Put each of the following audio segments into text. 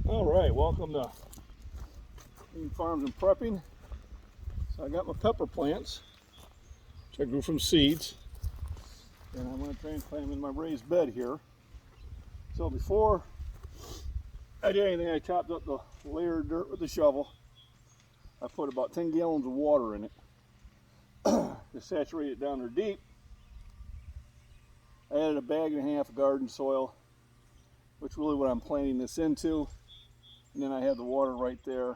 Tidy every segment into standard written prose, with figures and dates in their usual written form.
All right, welcome to Green Farms and Prepping. So I got my pepper plants, which I grew from seeds, and I'm going to transplant them in my raised bed here. So before I did anything, I chopped up the layer of dirt with the shovel. I put about 10 gallons of water in it to saturate it down there deep. I added a bag and a half of garden soil, which is really what I'm planting this into. And then I have the water right there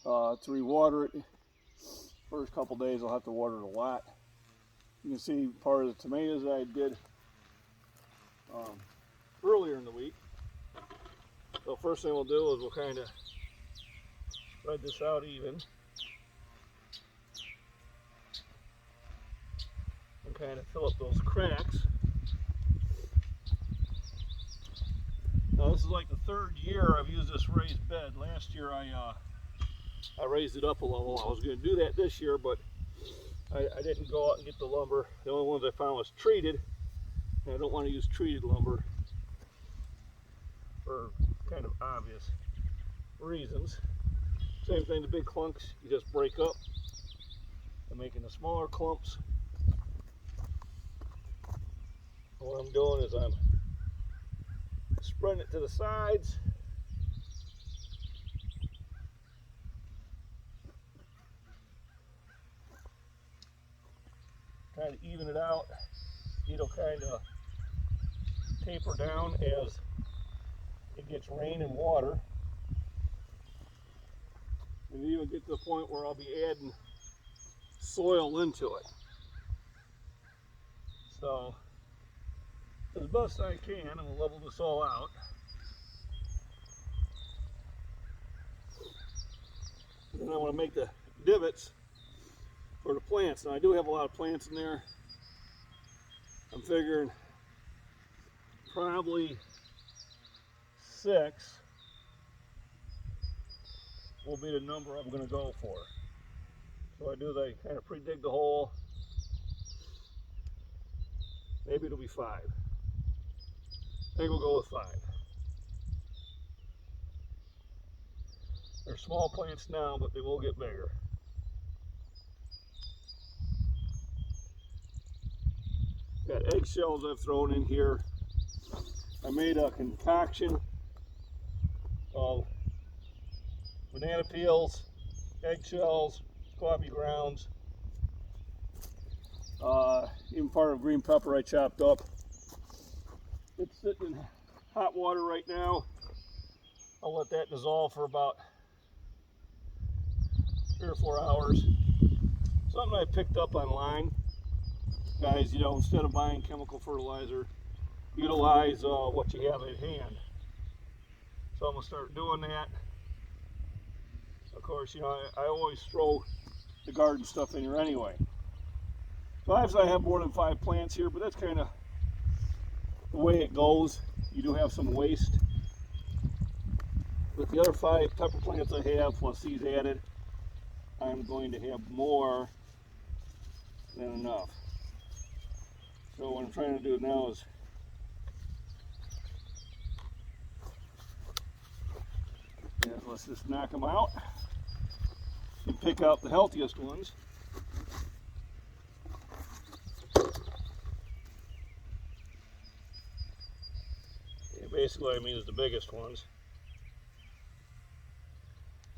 to rewater it. First couple days I'll have to water it a lot. You can see part of the tomatoes I did earlier in the week. So first thing we'll do is we'll kind of spread this out even and kind of fill up those cracks. Now this is like the third year I've used this raised bed. Last year I raised it up a level. I was going to do that this year, but I didn't go out and get the lumber. The only ones I found was treated, and I don't want to use treated lumber for kind of obvious reasons. Same thing, the big clumps you just break up and making the smaller clumps. What I'm doing is I'm spreading it to the sides. Trying to even it out. It'll kind of taper down as it gets rain and water. And even get to the point where I'll be adding soil into it. So, as best I can, I'm going to level this all out. And then I want to make the divots for the plants. Now I do have a lot of plants in there. I'm figuring probably 6 will be the number I'm going to go for. So I do they kind of pre-dig the hole. Maybe it'll be 5. I think we'll go with 5. They're small plants now, but they will get bigger. Got eggshells I've thrown in here. I made a concoction of banana peels, eggshells, coffee grounds, even part of green pepper I chopped up. It's sitting in hot water right now. I'll let that dissolve for about 3 or 4 hours. Something I picked up online. Guys, you know, instead of buying chemical fertilizer, utilize what you have at hand. So I'm going to start doing that. Of course, you know, I always throw the garden stuff in here anyway. So obviously I have more than 5 plants here, but that's kind of the way it goes. You do have some waste. With the other 5 pepper plants I have, plus these added, I'm going to have more than enough. So what I'm trying to do now is let's just knock them out and pick out the healthiest ones. Yeah, basically, I mean, is the biggest ones.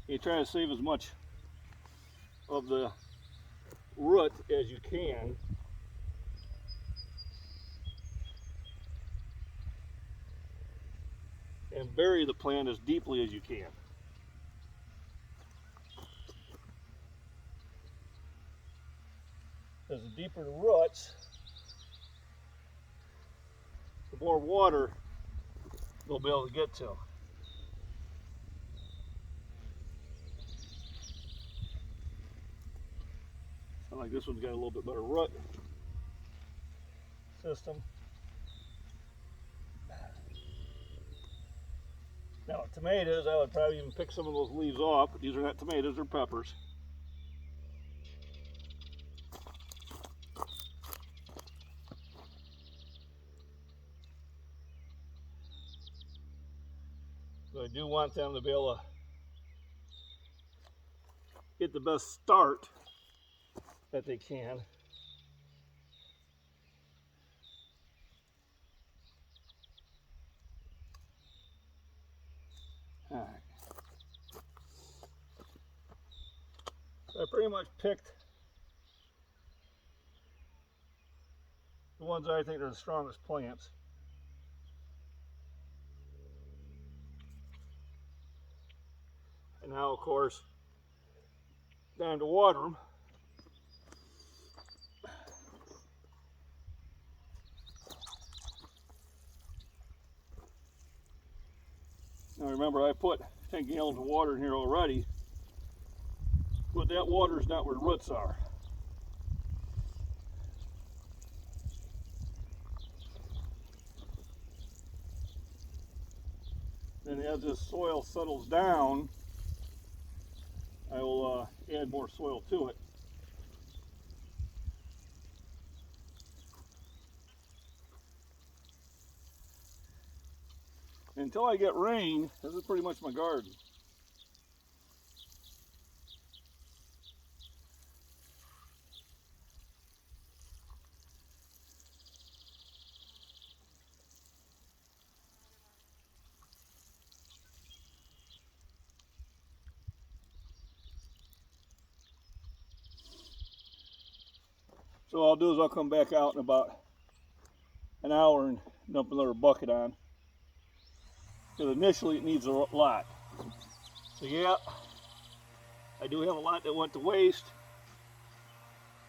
You try to save as much of the root as you can. And bury the plant as deeply as you can. Because the deeper the roots, the more water they'll be able to get to. So like this one's got a little bit better root system. Now tomatoes, I would probably even pick some of those leaves off, but these are not tomatoes, they're peppers. So I do want them to be able to get the best start that they can. All right. So I pretty much picked the ones that I think are the strongest plants. And now, of course, time to water them. Now remember, I put 10 gallons of water in here already, but that water is not where the roots are. And as this soil settles down, I will add more soil to it. Until I get rain, this is pretty much my garden. So what I'll do is I'll come back out in about an hour and dump another bucket on. Because initially it needs a lot. So yeah, I do have a lot that went to waste.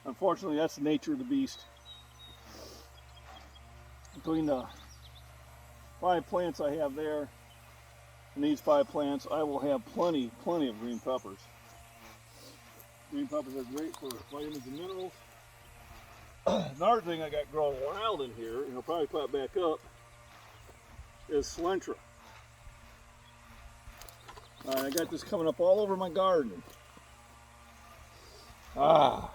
Unfortunately, that's the nature of the beast. Between the 5 plants I have there and these 5 plants, I will have plenty of green peppers. Green peppers are great for vitamins and minerals. Another thing I got growing wild in here, and I'll probably put it back up, is cilantro. I got this coming up all over my garden. Ah,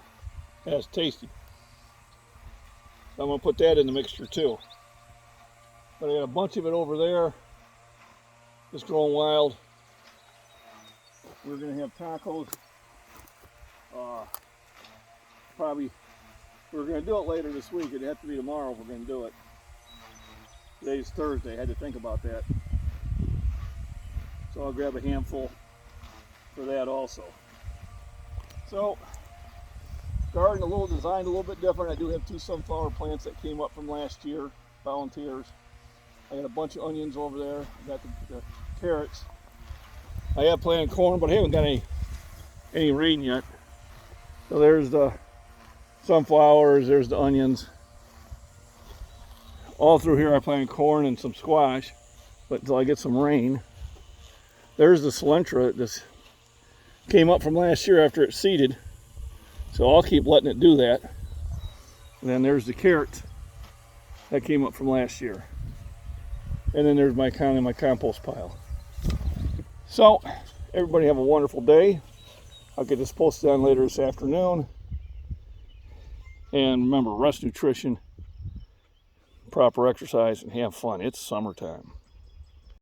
that's tasty. So I'm going to put that in the mixture too. But I got a bunch of it over there, just growing wild. We're going to have tacos. Probably, we're going to do it later this week. It'd have to be tomorrow if we're going to do it. Today's Thursday, I had to think about that. So I'll grab a handful for that also. So, garden designed a little bit different. I do have 2 sunflower plants that came up from last year, volunteers. I got a bunch of onions over there. I got the carrots. I have planted corn, but I haven't got any rain yet. So there's the sunflowers, there's the onions. All through here I planted corn and some squash, but until I get some rain. There's the cilantro that just came up from last year after it seeded. So I'll keep letting it do that. And then there's the carrots that came up from last year. And then there's my compost pile. So everybody have a wonderful day. I'll get this posted on later this afternoon. And remember, rest, nutrition, proper exercise, and have fun. It's summertime.